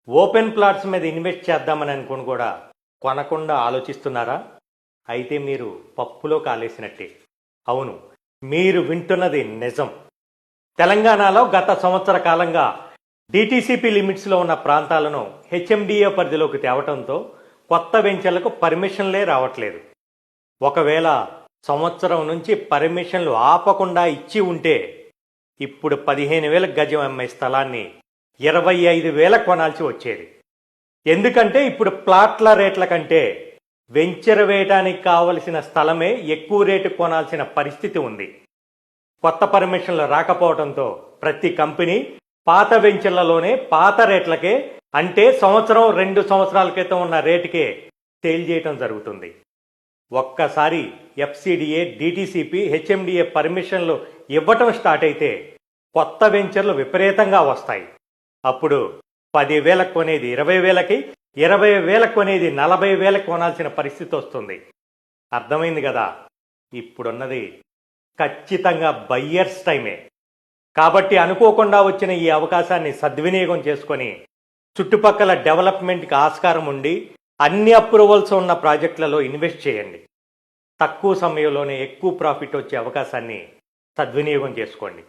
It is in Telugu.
ఓపెన్ ప్లాట్స్ మీద ఇన్వెస్ట్ చేద్దామని అనుకుని కూడా కొనకుండా ఆలోచిస్తున్నారా? అయితే మీరు పప్పులో కాలేసినట్టే. అవును, మీరు వింటున్నది నిజం. తెలంగాణలో గత సంవత్సర కాలంగా డిటిసిపి లిమిట్స్లో ఉన్న ప్రాంతాలను హెచ్ఎండిఏ పరిధిలోకి తేవటంతో కొత్త వెంచర్లకు పర్మిషన్లే రావట్లేదు. ఒకవేళ సంవత్సరం నుంచి పర్మిషన్లు ఆపకుండా ఇచ్చి ఉంటే ఇప్పుడు 15,000 గజం అమ్మే స్థలాన్ని 25,000 కొనాల్సి వచ్చేది. ఎందుకంటే ఇప్పుడు ప్లాట్ల రేట్ల కంటే వెంచర్ వేయడానికి కావలసిన స్థలమే ఎక్కువ రేటు కొనాల్సిన పరిస్థితి ఉంది. కొత్త పర్మిషన్లు రాకపోవడంతో ప్రతి కంపెనీ పాత వెంచర్లలోనే పాత రేట్లకే, అంటే సంవత్సరం 2 సంవత్సరాల క్రితం ఉన్న రేటుకే సేల్ చేయటం జరుగుతుంది. ఒక్కసారి ఎఫ్సిడిఏ, డిటిసిపి, హెచ్ఎండిఏ పర్మిషన్లు ఇవ్వటం స్టార్ట్ అయితే కొత్త వెంచర్లు విపరీతంగా వస్తాయి. అప్పుడు 10,000 కొనేది 20,000కి, 20,000 కొనేది 40,000 కొనాల్సిన పరిస్థితి వస్తుంది. అర్థమైంది కదా? ఇప్పుడున్నది ఖచ్చితంగా బయ్యర్స్ టైమే. కాబట్టి అనుకోకుండా వచ్చిన ఈ అవకాశాన్ని సద్వినియోగం చేసుకొని చుట్టుపక్కల డెవలప్మెంట్కి ఆస్కారం ఉండి అన్ని అప్రూవల్స్ ఉన్న ప్రాజెక్టులలో ఇన్వెస్ట్ చేయండి. తక్కువ సమయంలోనే ఎక్కువ ప్రాఫిట్ వచ్చే అవకాశాన్ని సద్వినియోగం చేసుకోండి.